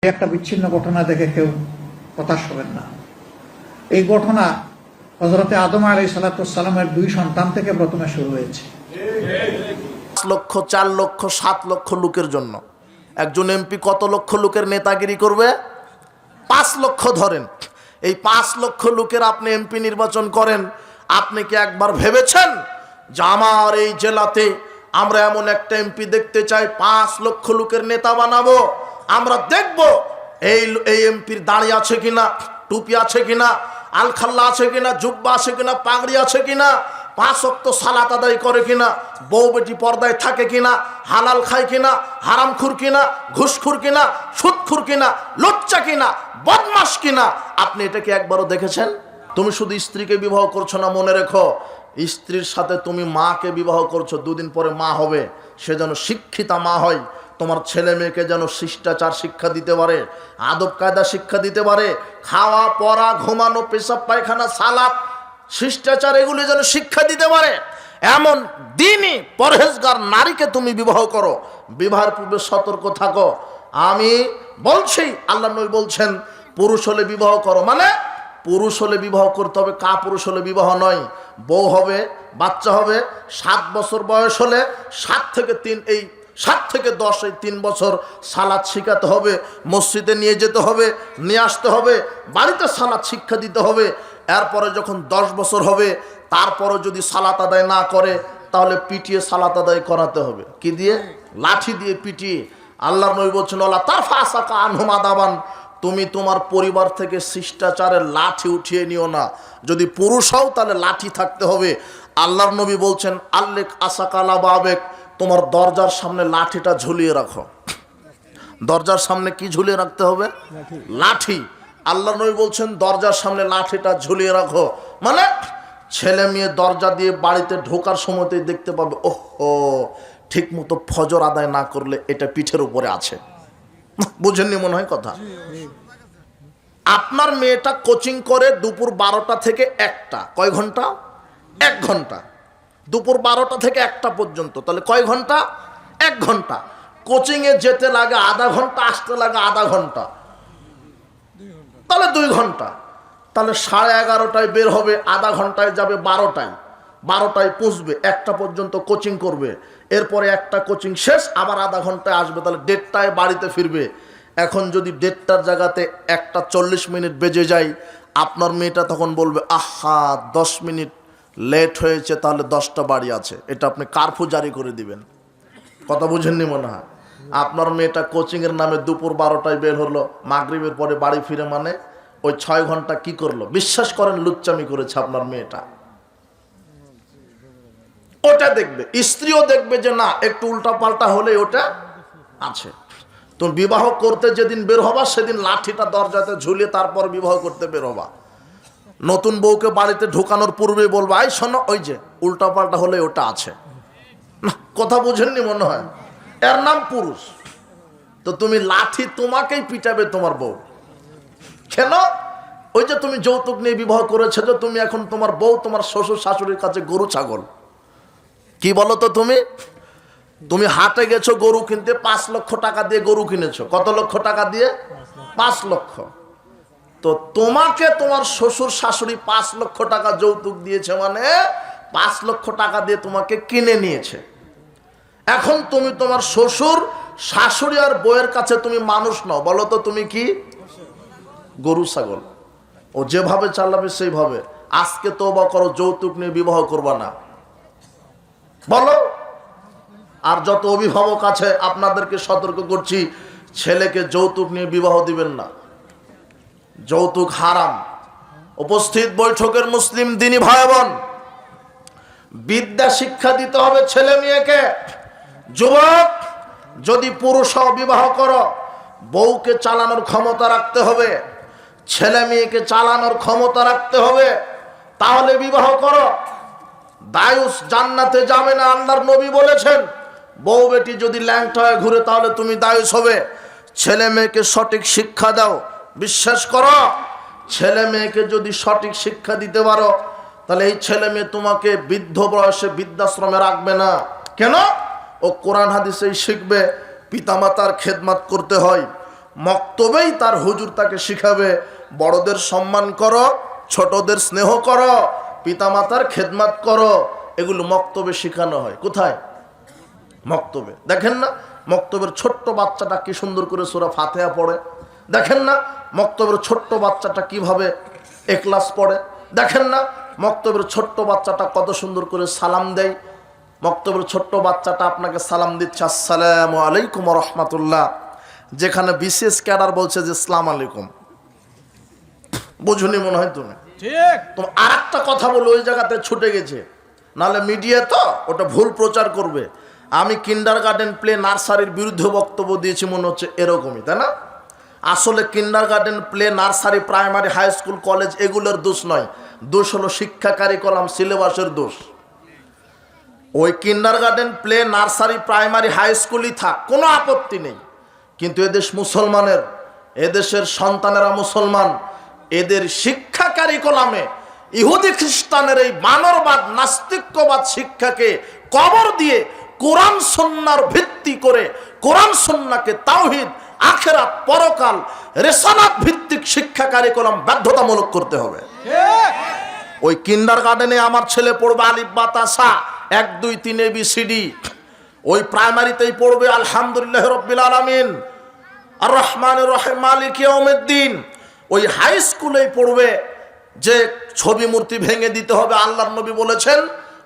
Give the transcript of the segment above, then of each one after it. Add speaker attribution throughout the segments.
Speaker 1: একটা বিচ্ছিন্ন ঘটনা দেখে কেউ হতাশ হবেন না। এই ঘটনা হযরতে আদম আলাইহিস সালামের দুই সন্তান থেকে প্রথমে শুরু হয়েছে।
Speaker 2: 5 লক্ষ 4 লক্ষ 7 লক্ষ লোকের জন্য একজন এমপি কত লক্ষ লোকের নেতাগিরি করবে? 5 লক্ষ ধরেন। এই 5 লক্ষ লোকের আপনি এমপি নির্বাচন করেন। আপনি কি একবার ভেবেছেন যে আমার এই জেলাতে আমরা এমন একটা এমপি দেখতে চাই 5 লক্ষ লোকের নেতা বানাবো? আমরা দেখব এই এমপির দাড়ি আছে কিনা, টুপি আছে কিনা, আলখাল্লা আছে কিনা, জুব্বা আছে কিনা, পাগড়ি আছে কিনা, 5 ওয়াক্ত সালাত আদায় করে কিনা, বউ বেটি পর্দায় থাকে কিনা, হালাল খায় কিনা, হারামখুর কিনা, ঘুষখুর কিনা, সুদখুর কিনা, লুচ্চা কিনা, বদমাশ কিনা। আপনি এটা কি একবারও দেখেছেন? তুমি শুধু স্ত্রীকে বিবাহ করছো না, মনে রেখো স্ত্রীর সাথে তুমি মাকে বিবাহ করছো, দুদিন পরে মা হবে। সে যেন শিক্ষিতা মা হয়, তোমার ছেলে মেয়েকে যেন শিষ্টাচার শিক্ষা দিতে পারে, আদব কায়দা শিক্ষা দিতে পারে, খাওয়া পড়া ঘুমানো পেশাব পায়খানা সালাত শিষ্টাচার এগুলি যেন শিক্ষা দিতে পারে। এমন দিনই পরহেজগার নারীকে তুমি বিবাহ করো। বিবাহের পূর্বে সতর্ক থাকো। আমি বলছি, আল্লাহ নবী বলছেন পুরুষ হলে বিবাহ করো, মানে পুরুষ হলে বিবাহ করতে হবে, কা পুরুষ হলে বিবাহ নয়। বউ হবে, বাচ্চা হবে, 7 বছর বয়স হলে 7 থেকে 10 এই 3 বছর সালাত শিখাতে হবে, মসজিদে নিয়ে যেতে হবে, নিয়ে আসতে হবে, বাড়িতে সালাত শিক্ষা দিতে হবে। এরপরে যখন 10 বছর হবে তারপরে যদি সালাত আদায় না করে তাহলে পিটিয়ে সালাত আদায় করাতে হবে। কি দিয়ে? লাঠি দিয়ে পিটিয়ে। আল্লাহর নবী বলছেন ওয়ালা তারফাসাকা আনহুম আদাবান, তুমি তোমার পরিবার থেকে শিষ্টাচারের লাঠি উঠিয়ে নিও না। যদি পুরুষ হও তাহলে লাঠি থাকতে হবে। আল্লাহর নবী বলছেন আল্লেক আসাকালা বাবেক, তোমার দরজার সামনে লাঠিটা ঝুলিয়ে রাখো। দরজার সামনে কি ঝুলিয়ে রাখতে হবে? লাঠি। আল্লাহর নবী বলছেন দরজার সামনে লাঠিটা ঝুলিয়ে রাখো, মানে ছেলে মেয়ে দরজা দিয়ে বাড়িতে ঢোকার সময়তেই দেখতে পাবে ওহো ঠিক মতো ফজর আদায় না করলে এটা পিঠের উপরে আছে। বুঝেননি মনে হয় কথা? আপনার মেয়েটা কোচিং করে দুপুর 12টা থেকে 1টা, কয় ঘন্টা? 1 ঘন্টা। দুপুর 12টা থেকে 1টা পর্যন্ত, তাহলে কয় ঘন্টা? 1 ঘন্টা। কোচিংয়ে যেতে লাগে আধা ঘন্টা, আসতে লাগে আধা ঘন্টা, তাহলে 2 ঘন্টা। তাহলে 11:30টায় বের হবে, আধা ঘন্টায় যাবে 12টায়, 12টায় পৌঁছবে, 1টা পর্যন্ত কোচিং করবে। এরপরে একটা কোচিং শেষ, আবার আধা ঘন্টায় আসবে, তাহলে 1:30টায় বাড়িতে ফিরবে। এখন যদি 1:30টার জায়গাতে 1:40 বেজে যায়, আপনার মেয়েটা তখন বলবে আহা 10 মিনিট লেট হয়েছে, তাহলে 10টা বাড়ি আছে। এটা আপনি কারফিউ জারি করে দিবেন। কথা বুঝেননি মনে হয়? আপনার মেয়েটা কোচিংয়ের নামে দুপুর 12টায় বের হলো, মাগরিবের পরে বাড়ি ফিরে, মানে ওই 6 ঘন্টা কি করলো? বিশ্বাস করেন লুচ্চামি করেছে আপনার মেয়েটা। ওটা দেখবে, স্ত্রীও দেখবে যে না একটু উল্টা পাল্টা হলে ওটা আছে। তুমি বিবাহ করতে যেদিন বের হবা সেদিন লাঠিটা দরজাতে ঝুলিয়ে তারপর বিবাহ করতে বের হবা। নতুন বউকে বাড়িতে ঢোকানোর পূর্বে বলবা এই শোনো ওই যে উল্টা পাল্টা হলে ওটা আছে। না, কথা বুঝেননি মনে হয়? এর নাম পুরুষ। তো তুমি লাঠি তোমাকেই পিটাবে তোমার বউ। কেন? ওই যে তুমি যৌতুক নিয়ে বিবাহ করেছো, যে তুমি এখন তোমার বউ তোমার শ্বশুর শাশুড়ির কাছে গরু ছাগল। কি বলো তো তুমি হাটে গেছো গরু কিনতে, 5 লক্ষ টাকা দিয়ে গরু কিনেছো। কত লক্ষ টাকা দিয়ে? 5 লক্ষ। তো তোমাকে তোমার শ্বশুর শাশুড়ি 5 লক্ষ টাকা যৌতুক দিয়েছে, মানে 5 লক্ষ টাকা দিয়ে তোমাকে কিনে নিয়েছে। এখন তুমি তোমার শ্বশুর শাশুড়ি আর বউয়ের কাছে তুমি মানুষ নও, বলো তো তুমি কি? গরু ছাগল। ও যেভাবে চালাবে সেইভাবে। আজকে তওবা করো, যৌতুক নিয়ে বিবাহ করবা না, বলো। আর যত অভিভাবক আছে আপনাদেরকে সতর্ক করছি, ছেলেকে যৌতুক নিয়ে বিবাহ দিবেন না। যৌতুক হারাম। উপস্থিত বৈঠকের মুসলিম দিনী ভাই বোন, বিদ্যা শিক্ষা দিতে হবে ছেলে মেয়েকে। যুবক, যদি পুরুষ বিবাহ করো, বউকে চালানোর ক্ষমতা রাখতে হবে, ছেলে মেয়েকে চালানোর ক্ষমতা রাখতে হবে, তাহলে বিবাহ করো। দায়ুস জান্নাতে যাবে না, আল্লাহর নবী বলেছেন। বউ বেটি যদি ল্যাংটা হয়ে ঘুরে তাহলে তুমি দায়ুস হবে। ছেলে মেয়েকে সঠিক শিক্ষা দাও। বিশ্বাস করো, ছেলে মেয়েকে যদি সঠিক শিক্ষা দিতে পারো তাহলে এই ছেলে মেয়ে তোমাকে বৃদ্ধ বয়সে বৃদ্ধাশ্রমে রাখবে না। কেন? ও কোরআন হাদিসেই শিখবে পিতামাতার খেদমত করতে হয়, মক্তবেই তার হুজুর তাকে শিখাবে বড়দের সম্মান করো, ছোটদের স্নেহ করো, পিতামাতার খেদমত করো। এগুলো মক্তবে শেখানো হয়। কোথায়? মক্তবে। দেখেন না মক্তবের ছোট্ট বাচ্চাটা কি সুন্দর করে সূরা ফাতিহা পড়ে। দেখেন না মক্তবের ছোট্ট বাচ্চাটা কিভাবে ইখলাস পড়ে। দেখেন না মক্তবের ছোট্ট বাচ্চাটা কত সুন্দর করে সালাম দেয়। মক্তবের ছোট্ট বাচ্চাটা আপনাকে সালাম দিচ্ছে আসসালামু আলাইকুম ওয়া রাহমাতুল্লাহ, যেখানে বিশেষ ক্যাডার বলছে যে আসসালামু আলাইকুম। বুঝুনি মনে হয় তুমি? ঠিক। তো আর একটা কথা বলে ওই জায়গাতে ছুটে গেছে, নাহলে মিডিয়া তো ওটা ভুল প্রচার করবে। আমি কিন্ডারগার্টেন প্লে নার্সারির বিরুদ্ধে বক্তব্য দিয়েছি মনে হচ্ছে এরকমই, তাই না? আসলে kindergarten play nursery primary high school college এগুলোর দোষ নয়, দোষ হলো শিক্ষা কারিকুলাম সিলেবাসের দোষ। ওই kindergarten play nursery primary high স্কুলই থাক, কোনো আপত্তি নেই, কিন্তু এদেশ মুসলমানের, এদেশের সন্তানেরা মুসলমান, এদের শিক্ষা কারিকুলামে ইহুদি খ্রিস্টানের এই মানববাদ নাস্তিক্যবাদ শিক্ষাকে কবর দিয়ে কোরআন সুন্নাহর ভিত্তি করে কোরআন সুন্নাহকে তাওহীদ আখিরাত পরকাল রিসালাত ভিত্তিক শিক্ষা কারিকুলাম বাধ্যতামূলক করতে হবে। ওই কিন্ডারগার্টেনে আমার ছেলে পড়বে আলিফ বা তা সা 1 2 3 ABCD, ওই প্রাইমারিতেই পড়বে আলহামদুলিল্লাহ রাব্বিল আলামিন আর রহমানির রহিম মালিক ইয়াউমিদ্দিন। ওই হাই স্কুলেই পড়বে যে ছবি মূর্তি ভেঙে দিতে হবে। আল্লাহর নবী বলেছেন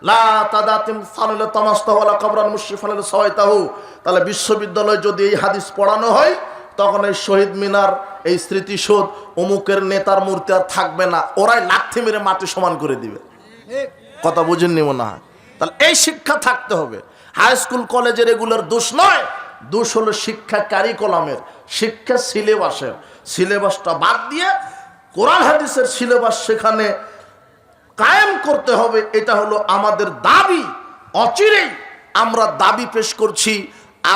Speaker 2: লা তাদাতিম সানুল তামাস্তাহু ওয়ালা কবরান মুশরিফান সাওয়াইতাহু। তাহলে বিশ্ববিদ্যালয়ে যদি এই হাদিস পড়ানো হয় তখন এই শহীদ মিনার, এই স্মৃতিসৌধ, অমুকের নেতার মূর্তি আর থাকবে না, ওরাই লাথি মেরে মাটি সমান করে দিবে। কথা বুঝেননি মনে হয়? তাহলে এই শিক্ষা থাকতে হবে। হাই স্কুল কলেজের এগুলোর দোষ নয়, দোষ হলো শিক্ষা কারিকুলামের, শিক্ষা সিলেবাসের। সিলেবাসটা বাদ দিয়ে কোরআন হাদিসের সিলেবাস সেখানে কায়েম করতে হবে। এটা হলো আমাদের দাবি। অচিরেই আমরা দাবি পেশ করছি,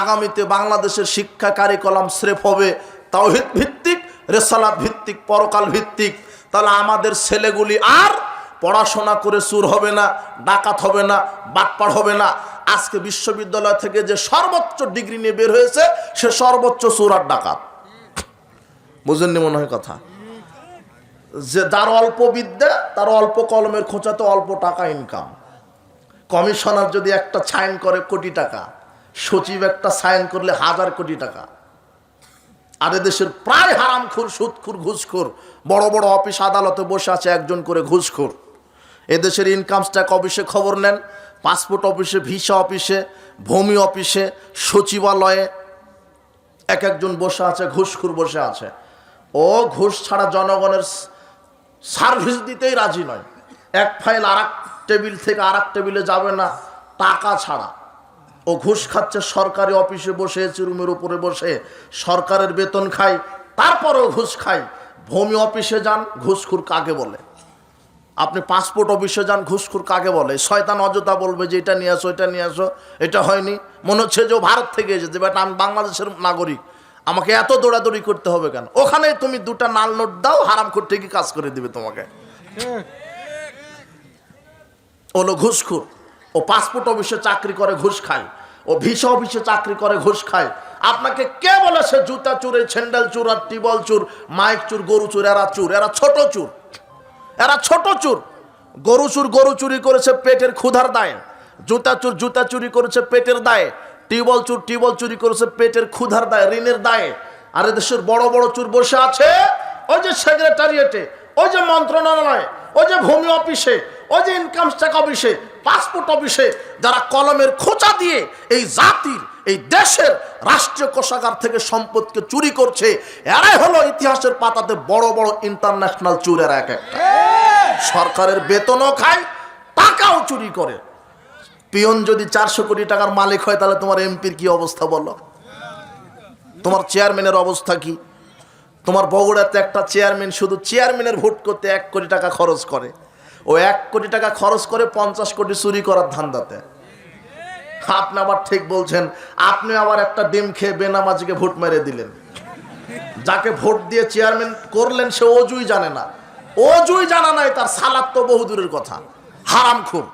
Speaker 2: আগামীতে বাংলাদেশের শিক্ষা কারিকুলাম স্রেফ হবে তাওহীদ ভিত্তিক, রিসালাত ভিত্তিক, পরকাল ভিত্তিক। তাহলে আমাদের ছেলেগুলি আর পড়াশোনা করে চুর হবে না, ডাকাত হবে না, বাটপাড় হবে না। আজকে বিশ্ববিদ্যালয় থেকে যে সর্বোচ্চ ডিগ্রি নিয়ে বের হয়েছে সে সর্বোচ্চ চোর আর ডাকাত। বুঝেননি মনে হয় কথা? যে যার অল্প বিদ্যা তার অল্প কলমের খোঁচাতে অল্প টাকা ইনকাম। কমিশনার যদি একটা সাইন করে কোটি টাকা, সচিব একটা সাইন করলে 1000 কোটি টাকা। আর এদেশের প্রায় হারামখোর, সুদখোর, ঘুষখোর, বড় বড় অফিস আদালতে বসে আছে একজন করে ঘুষখোর। এদেশের ইনকাম ট্যাক্স অফিসে খবর নেন, পাসপোর্ট অফিসে, ভিসা অফিসে, ভূমি অফিসে, সচিবালয়ে এক একজন বসে আছে, ঘুষখোর বসে আছে। ও ঘুষ ছাড়া জনগণের সার্ভিস দিতেই রাজি নয়। এক ফাইল আর এক টেবিল থেকে আর এক টেবিলে যাবে না টাকা ছাড়া। ও ঘুষ খাচ্ছে সরকারি অফিসে বসে, রুমের উপরে বসে সরকারের বেতন খায়, তারপরেও ঘুষ খায়। ভূমি অফিসে যান, ঘুষখোর কাকে বলে? আপনি পাসপোর্ট অফিসে যান, ঘুষখোর কাকে বলে? শয়তান অযথা বলবে যে এটা নিয়ে আসো, এটা নিয়ে আসো, এটা হয়নি। মনে হচ্ছে যে ও ভারত থেকে এসেছে, বাট আমি বাংলাদেশের নাগরিক, আমাকে এত দৌড়াদৌড়ি করতে হবে কেন? ওখানে তুমি 2টা নাল নোট দাও, হারামখোর ঠিকই কাজ করে দিবে তোমাকে। হলো ঘুষখোর। ও পাসপোর্ট অফিসে চাকরি করে, ঘুষ খায়। ও ভিসা অফিসে চাকরি করে, ঘুষ খায়। আপনাকে কে বলেছে জুতা চোর, স্যান্ডেল চোর, আর টিবল চোর, মাইক চোর, গরু চোর? এরা চোর, এরা ছোট চোর, এরা ছোট চোর। গরু চোর গরু চুরি করেছে পেটের ক্ষুধার দায়ে, জুতা চোর জুতা চুরি করেছে পেটের দায়ে, টিবল চোর টিবল চুরি করেছে পেটের ক্ষুধার দায়ে, ঋণের দায়ে। আর এদেশের বড় বড় চোর বসে আছে ওই যে সেক্রেটারিয়েটে, ওই যে মন্ত্রণালয়ে, ওই যে ভূমি অফিসে, ওই যে ইনকাম ট্যাক্স অফিসে, পাসপোর্ট অফিসে, যারা কলমের খোঁচা দিয়ে এই জাতির, এই দেশের রাষ্ট্রীয় কোষাগার থেকে সম্পদকে চুরি করছে। এরাই হলো ইতিহাসের পাতাতে বড় বড় ইন্টারন্যাশনাল চোরেরা। এক একটা সরকারের বেতনও খায়, টাকাও চুরি করে। পিয়ন যদি 400 কোটি টাকার মালিক হয় তাহলে তোমার এমপির কি অবস্থা বলো? তোমার চেয়ারম্যানের অবস্থা কি? তোমার বগুড়াতে একটা চেয়ারম্যান শুধু চেয়ারম্যানের ভোট করতে 1 কোটি টাকা খরচ করে। ও 1 কোটি টাকা খরচ করে 50 কোটি চুরি করার ধান্দাতে। আপনি আবার ঠিক বলছেন, আপনি আবার একটা ডিম খেয়ে বেনামাজিকে ভোট মেরে দিলেন। যাকে ভোট দিয়ে চেয়ারম্যান করলেন সে অজুই জানে না, অজুই জানা নাই তার, সালাত তো বহুদূরের কথা। হারামখোর।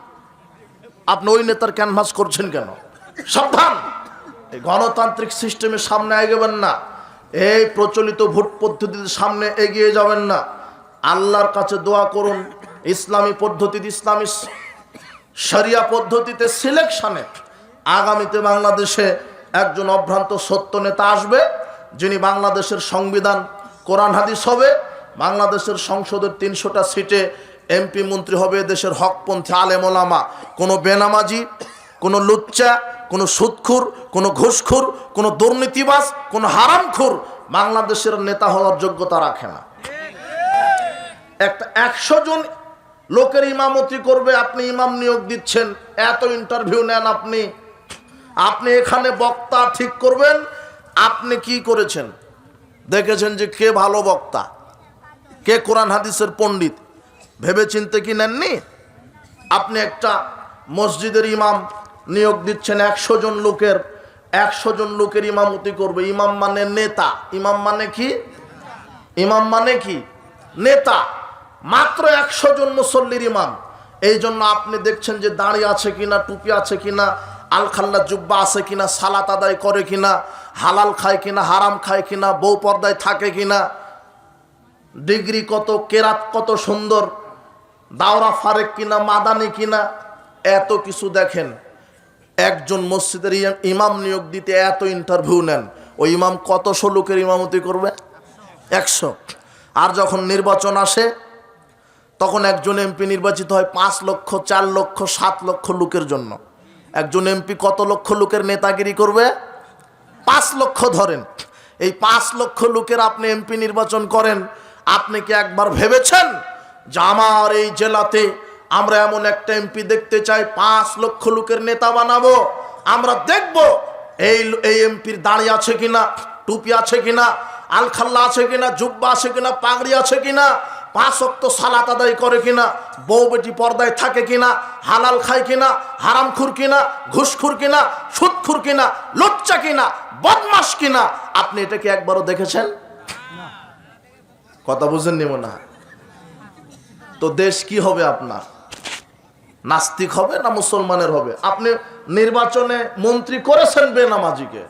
Speaker 2: আপনি ওই নেতার ক্যানভাস করছেন কেন? সাবধান, এই গণতান্ত্রিক সিস্টেমের সামনে এগোবেন না। এই প্রচলিত ভোট পদ্ধতির সামনে এগিয়ে যাবেন না। আল্লাহর কাছে দোয়া করুন, ইসলামী পদ্ধতিতে, ইসলামী শরিয়া পদ্ধতিতে সিলেকশনে আগামীতে বাংলাদেশে একজন অভ্রান্ত সত্য নেতা আসবে, যিনি বাংলাদেশের সংবিধান কোরআন হাদিস হবে, বাংলাদেশের সংসদের 300টা সিটে এমপি মন্ত্রী হবে দেশের হকপন্থী আলেম ওলামা। কোনো বেনামাজি, কোনো লুচ্চা, কোনো সুদখুর, কোনো ঘুষখুর, কোনো দুর্নীতিবাজ, কোনো হারামখুর বাংলাদেশের নেতা হওয়ার যোগ্যতা রাখে না। একটা 100 জন লোকের ইমামতি করবে, আপনি ইমাম নিয়োগ দিচ্ছেন, এত ইন্টারভিউ নেন আপনি এখানে বক্তা ঠিক করবেন। আপনি কি করেছেন? দেখেছেন যে কে ভালো বক্তা, কে কোরআন হাদিসের পণ্ডিত, ভেবে চিনতে কি নেননি? আপনি একটা মসজিদের ইমাম নিয়োগ দিচ্ছেন, 100 জন লোকের ইমামতি করবে। ইমাম মানে নেতা। ইমাম মানে কি? ইমাম মানে কি? নেতা। মাত্র 100 জন মুসল্লির ইমাম। এই জন্য আপনি দেখছেন যে দাড়ি আছে কিনা, টুপি আছে কিনা, আলখাল্লা জুব্বা আছে কিনা, সালাত আদায় করে কিনা, হালাল খায় কিনা, হারাম খায় কিনা, বউ পর্দায় থাকে কিনা, ডিগ্রি কত, কেরাত কত সুন্দর, দাওরা ফারেক কিনা, মাদানি কিনা, এত কিছু দেখেন। একজন মসজিদের ইমাম নিয়োগ দিতে এত ইন্টারভিউ নেন। ওই ইমাম কতশো লোকের ইমামতি করবে? 100। আর যখন নির্বাচন আসে তখন একজন এমপি নির্বাচিত হয় 5 লক্ষ, 4 লক্ষ, 7 লক্ষ লোকের জন্য। একজন এমপি কত লক্ষ লোকের নেতাগিরি করবে? 5 লক্ষ ধরেন। এই 5 লক্ষ লোকের আপনি এমপি নির্বাচন করেন। আপনি কি একবার ভেবেছেন যে আমার এই জেলাতে আমরা এমন একটা এমপি দেখতে চাই, 5 লক্ষ লোকের নেতা বানাবো? আমরা দেখব এই এমপির দাড়ি আছে কিনা, টুপি আছে কিনা, আলখাল্লা আছে কিনা, জুব্বা আছে কিনা, পাগড়ি আছে কিনা, 5 ওয়াক্ত সালাত আদায় করে কিনা, বউ বেটি পর্দায় থাকে কিনা, হালাল খায় কিনা, হারামখুর কিনা, ঘুষখুর কিনা, সুদখুর কিনা, লুচ্চা কিনা, বদমাশ কিনা। আপনি এটা কি একবারও দেখেছেন? কথা বুঝেননি মনে হয়। তো দেশ কি হবে আপনার? নাস্তিক হবে না মুসলমানের হবে? আপনি নির্বাচনে মন্ত্রী করেছেন বেনামাজিকে,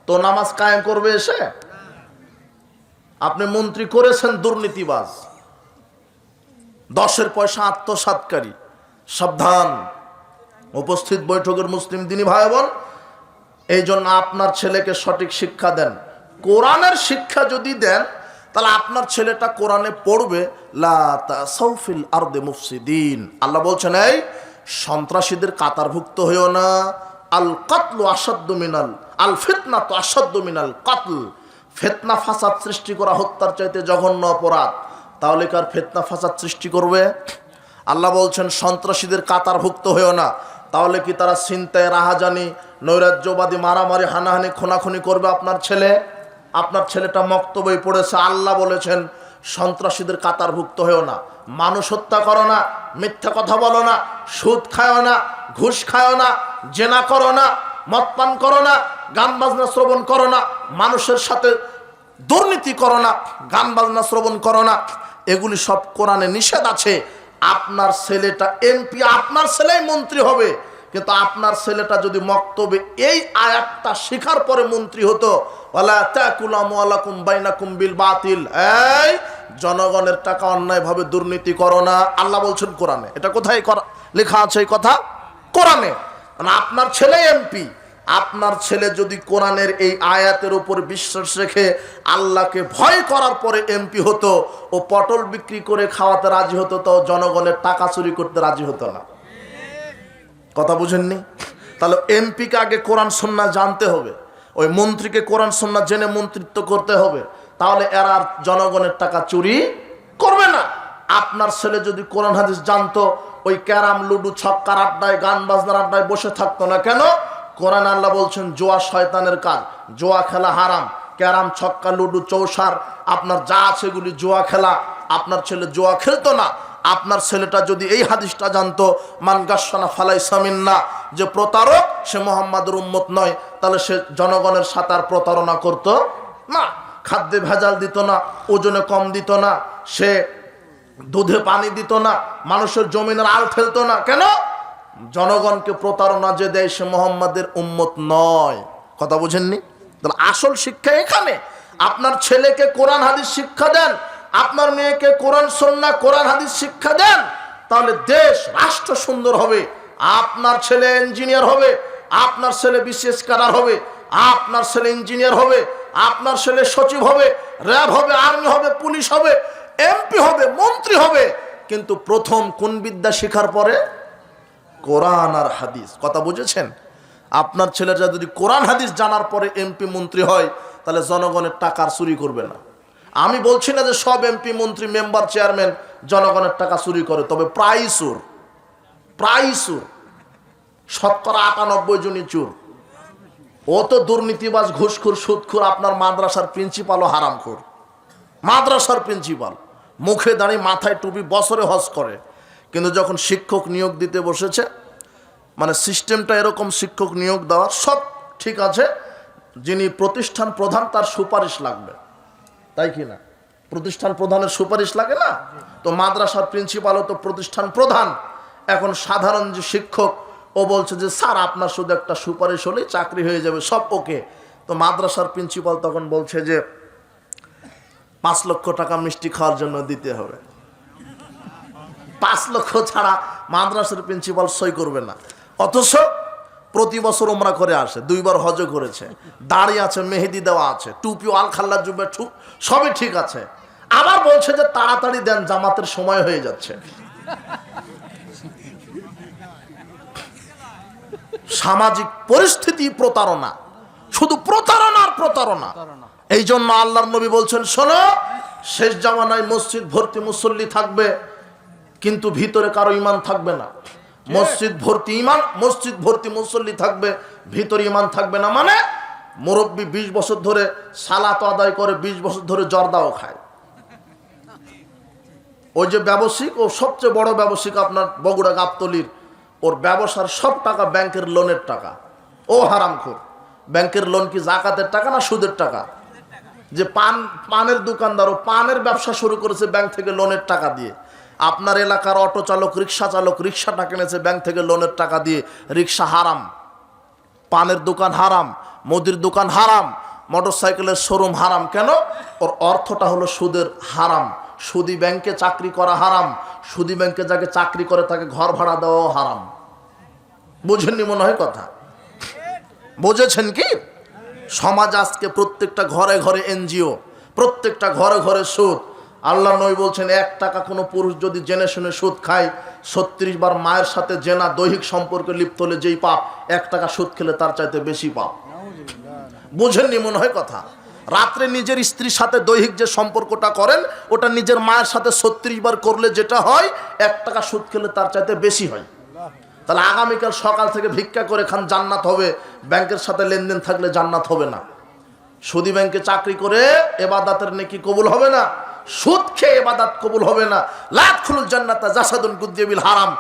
Speaker 2: তো নামাজ কায়েম করবে এসে? আপনি মন্ত্রী করেছেন দুর্নীতিবাজ, 10-এর পয়সা আত্মসাৎকারী। সাবধান। উপস্থিত বৈঠকের মুসলিম দিনী ভাই বোন, এই জন্য আপনার ছেলেকে সঠিক শিক্ষা দেন। কোরআনের শিক্ষা যদি দেন তাহলে আপনার ছেলেটা কোরআনে পড়বে। লা তাসাউফিল আরদে মুফসিদিন। আল্লাহ বলছেন এই সন্ত্রাসীদের কাতারভুক্ত হইও না। আল কাতলু আসাদ্দু মিনাল আল ফিতনাতু আসাদ্দু মিনাল কাতল। ফিতনা ফাসাদ সৃষ্টি করা হত্যার চাইতে জঘন্য অপরাধ। তাহলে কার ফিতনা ফাসাদ সৃষ্টি করবে? আল্লাহ বলছেন সন্ত্রাসীদের কাতারভুক্ত হইও না। তাহলে কি তারা ছিনতাই, রাহাজানি, নৈরাজ্যবাদী, মারামারি, হানাহানি, খুনাখুনি করবে আপনার ছেলে? আপনার ছেলেটা মক্তব্যে পড়েছে, আল্লাহ বলেছেন সন্ত্রাসীদের কাতারভুক্ত হয়েও না। মানুষ হত্যা করো না, মিথ্যা কথা বলো না, সুদ খায়ও না, ঘুষ খায়ও না, জেনা করো না, মদ পান করো না, গান বাজনা শ্রবণ করো না, মানুষের সাথে দুর্নীতি করো না, গান বাজনা শ্রবণ করো না। এগুলি সব কোরআনে নিষেধ আছে। আপনার ছেলেটা এমপি, আপনার ছেলেই মন্ত্রী হবে, কিন্তু আপনার ছেলেটা যদি মক্তবে এই আয়াতটা শিখার পরে মন্ত্রী হতো, ওয়ালা তাকুলু আমওয়ালাকুম বাইনাকুম বিল বাতিল, এই জনগণের টাকা অন্যায়ভাবে দুর্নীতি করো না, আল্লাহ বলছেন কোরআনে। এটা কোথায় লেখা আছে এই কথা? কোরআনে। আপনার ছেলে এমপি, আপনার ছেলে যদি কোরআনের এই আয়াতের উপর বিশ্বাস রেখে আল্লাহকে ভয় করার পরে এমপি হতো, ও পটল বিক্রি করে খাওয়াতে রাজি হতো, তো জনগণের টাকা চুরি করতে রাজি হতো না। কথা বুঝেননি? তাহলে এমপিকে আগে কোরআন সুন্নাহ জানতে হবে, ওই মন্ত্রীকে কোরআন সুন্নাহ জেনে মন্ত্রিত্ব করতে হবে, তাহলে এরা আর জনগণের টাকা চুরি করবে না। আপনার ছেলে যদি কোরআন হাদিস জানতো, ওই ক্যারাম, লুডু, ছক্কার আড্ডায়, গান বাজনার আড্ডায় বসে থাকতো না। কেন? কোরআন আল্লাহ বলছেন জুয়া শয়তানের কাজ, জুয়া খেলা হারাম, ক্যারাম, ছক্কা, লুডু, চৌসার, আপনার যা আছে এগুলি জুয়া খেলা। আপনার ছেলে জুয়া খেলতো না। আপনার ছেলেটা যদি এই হাদিসটা জানতো, মান গাসসানা ফালাইসা মিন্না, যে প্রতারক সে মুহাম্মাদের উম্মত নয়, তাহলে সে জনগণের সাথে আর প্রতারণা করতো না। খাদ্যে ভেজাল দিত না, ওজনে কম দিত না, সে দুধে পানি দিত না, মানুষের জমিনের আল ফেলতো না। কেন? জনগণকে প্রতারণা যে দেয় সে মুহাম্মাদের উম্মত নয়। কথা বুঝেননি? তাহলে আসল শিক্ষা এখানে। আপনার ছেলেকে কোরআন হাদিস শিক্ষা দেন, আপনার মেয়েকে কোরআন সুন্নাহ কোরআন হাদিস শিক্ষা দেন, তাহলে দেশ রাষ্ট্র সুন্দর হবে। আপনার ছেলে ইঞ্জিনিয়ার হবে, আপনার ছেলে বিসিএস ক্যাডার হবে, আপনার ছেলে ইঞ্জিনিয়ার হবে, আপনার ছেলে সচিব হবে, র্যাব হবে, আর্মি হবে, পুলিশ হবে, এমপি হবে, মন্ত্রী হবে। কিন্তু প্রথম কোন বিদ্যা শেখার পরে? কোরআন আর হাদিস। কথা বুঝেছেন? আপনার ছেলেরা যদি কোরআন হাদিস জানার পরে এমপি মন্ত্রী হয়, তাহলে জনগণের টাকা আর চুরি করবে না। আমি বলছি না যে সব এমপি মন্ত্রী মেম্বার চেয়ারম্যান জনগণের টাকা চুরি করে, তবে প্রায় চোর, প্রায় চোর, শতকরা 98 জনই চোর। ও তো দুর্নীতিবাজ, ঘুষখোর, সুদখোর। আপনার মাদ্রাসার প্রিন্সিপালও হারামখোর। মাদ্রাসার প্রিন্সিপাল মুখে দাঁড়িয়ে মাথায় টুপি, বছরে হজ করে, কিন্তু যখন শিক্ষক নিয়োগ দিতে বসেছে, মানে সিস্টেমটা এরকম, শিক্ষক নিয়োগ দেওয়ার সব ঠিক আছে, যিনি প্রতিষ্ঠান প্রধান তার সুপারিশ লাগবে, তাই কি না? প্রতিষ্ঠান প্রধানের সুপারিশ লাগে না? তো মাদ্রাসার প্রিন্সিপালও তো প্রতিষ্ঠান প্রধান। এখন সাধারণ যে শিক্ষক, ও বলছে যে স্যার আপনার শুধু একটা সুপারিশ হলেই চাকরি হয়ে যাবে, সব ওকে। তো মাদ্রাসার প্রিন্সিপাল তখন বলছে যে 5 লক্ষ টাকা মিষ্টি খাওয়ার জন্য দিতে হবে। 5 লক্ষ ছাড়া মাদ্রাসার প্রিন্সিপাল সই করবে না। অথচ প্রতি বছর ওমরা করে আসে, 2 বার হজ করেছে, দাড়ি আছে, মেহেদি দেওয়া আছে, টুপি, আলখাল্লা, জুব্বা, সবই ঠিক আছে। আবার বলছে যে তাড়াতাড়ি দেন, জামাতের সময় হয়ে যাচ্ছে। সামাজিক পরিস্থিতি প্রতারণা, শুধু প্রতারণা আর প্রতারণা। এই জন্য আল্লাহর নবী বলছেন, শোনো, শেষ জামানায় মসজিদ ভর্তি মুসল্লি থাকবে, কিন্তু ভিতরে কারো ইমান থাকবে না। মসজিদ ভর্তি ইমান, মসজিদ ভর্তি মুসল্লি থাকবে, ভিতরে ইমান থাকবে না। মানে মুরব্বী 20 বছর ধরে সালাত আদায় করে, 20 বছর ধরে জর্দাও খায়। ওই যে ব্যবসায়িক, ও সবচেয়ে বড় ব্যবসায়িক আপনার বগুড়া গাবতলির, ওর ব্যবসার সব টাকা ব্যাংকের লোনের টাকা। ও হারামখোর। ব্যাংকের লোন কি জাকাতের টাকা না সুদের টাকা? যে পানের দোকানদার, ও পানের ব্যবসা শুরু করেছে ব্যাংক থেকে লোনের টাকা দিয়ে। আপনার এলাকার অটো চালক, রিক্সা চালক, রিক্সাটা কিনেছে ব্যাংক থেকে লোনের টাকা দিয়ে। রিক্সা হারাম, পানের দোকান হারাম, মুদির দোকান হারাম, মোটরসাইকেলের শোরুম হারাম। কেন? ওর অর্থটা হলো সুদের হারাম। সুদি ব্যাংকে চাকরি করা হারাম, সুদি ব্যাংকে যাকে চাকরি করে তাকে ঘর ভাড়া দেওয়াও হারাম। বুঝেননি মনে হয় কথা? বুঝেছেন কি? সমাজ আজকে প্রত্যেকটা ঘরে ঘরে এনজিও, প্রত্যেকটা ঘরে ঘরে সুদ। আল্লাহ নবী বলছেন, 1 টাকা কোনো পুরুষ যদি জেনে শুনে সুদ খায়, 36 বার মায়ের সাথে জেনা দৈহিক সম্পর্কে লিপ্ত হলে যেই পাপ, 1 টাকা সুদ খেলে তার চাইতে বেশি পাপ। বুঝেননি মনে হয় কথা? রাত্রে নিজের স্ত্রীর সাথে দৈহিক যে সম্পর্কটা করেন, ওটা নিজের মায়ের সাথে 36 বার করলে যেটা হয়, 1 টাকা সুদ খেলে তার চাইতে বেশি হয়। তাহলে আগামীকাল সকাল থেকে ভিক্ষা করে খান, জান্নাত হবে। ব্যাংকের সাথে লেনদেন থাকলে জান্নাত হবে না। সুদী ব্যাংকে চাকরি করে এবাদাতের নেকি কবুল হবে না, সুদ খেয়ে এবাদাত কবুল হবে না। লা ইয়াদখুলুল জান্নাতা জাসাদুন গুযিয়া বিল হারাম।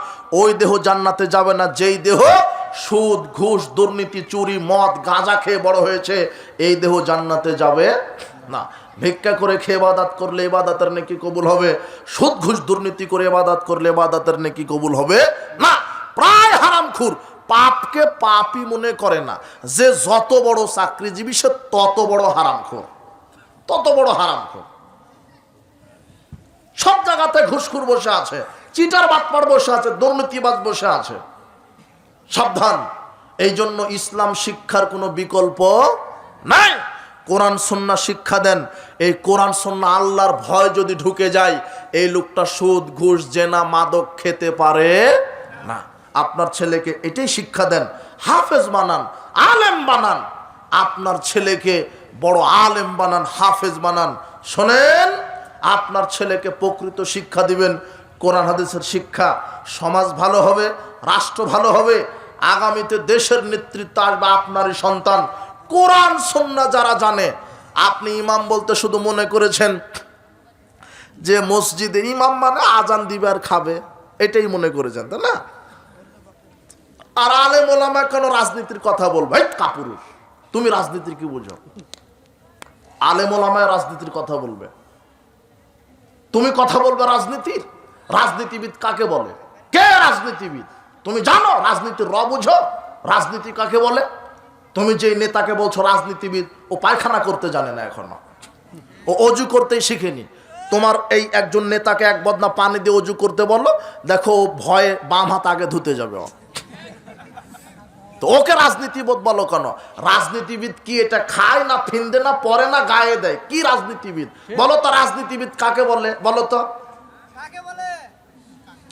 Speaker 2: ওই দেহ জান্নাতে যাবে না যেই দেহ সুদ, ঘুষ, দুর্নীতি, চুরি, মদ, গাঁজা খেয়ে বড় হয়েছে। এই দেহ জান্নাতে যাবে না। ভিক্ষা করে খেয়ে ইবাদত করলে ইবাদতের নেকি কবুল হবে, সুদ, ঘুষ, দুর্নীতি করে ইবাদত করলে ইবাদতের নেকি কবুল হবে না। প্রায় হারামখোর পাপকে পাপই মনে করে না। যে যত বড় চাকরিজীবী সে তত বড় হারামখোর, তত বড় হারামখোর। সব জায়গাতে ঘুষখোর বসে আছে, চিটার বাটপার বসে আছে, দুর্নীতিবাজ বসে আছে। সাবধান। এই জন্য ইসলাম শিক্ষার কোনো বিকল্প নাই। কোরআন সুন্নাহ শিক্ষা দেন। এই কোরআন সুন্নাহ আল্লাহর ভয় যদি ঢুকে যায়, এই লোকটা সুদ, ঘুষ, জেনা, মাদক খেতে পারে না। আপনার ছেলেকে এটাই শিক্ষা দেন, হাফেজ বানান, আলেম বানান। আপনার ছেলেকে বড় আলেম বানান, হাফেজ বানান। শোনেন, আপনার ছেলেকে প্রকৃত শিক্ষা দিবেন, কোরআন হাদিসের শিক্ষা। সমাজ ভালো হবে, রাষ্ট্র ভালো হবে। আগামীতে দেশের নেতৃত্ব আসবে আপনারই সন্তান। কোরআন সুন্নাহ যারা জানে, আপনি ইমাম বলতে শুধু মনে করেছেন যে মসজিদে ইমাম মানে আজান দিবে আর খাবে, এটাই মনে করেছেন, তাই না? আর আলেম ওলামা কেন রাজনীতির কথা বলবে? কাপুরুষ, তুমি রাজনীতির কি বুঝো? আলেম ওলামায় রাজনীতির কথা বলবে, তুমি কথা বলবে রাজনীতির? রাজনীতিবিদ কাকে বলে? কে রাজনীতিবিদ? তুমি জানো রাজনীতির র বুঝো? রাজনীতি কাকে বলে? তুমি যে নেতাকে বলছো রাজনীতিবিদ, ও পায়খানা করতে জানে না এখনো। ও অজু করতেই শিখেনি। তোমার এই একজন নেতাকে এক বদনা পানি দিয়ে অজু করতে বলো, দেখো ও ভয়ে বাম হাত আগে ধুতে যাবে। তো ওকে রাজনীতিবিদ বলো কেন? রাজনীতিবিদ কি এটা খায় না ফিন্দে না পরে না গায়ে দেয়? কি রাজনীতিবিদ বলো তো? রাজনীতিবিদ কাকে বলে বলো তো?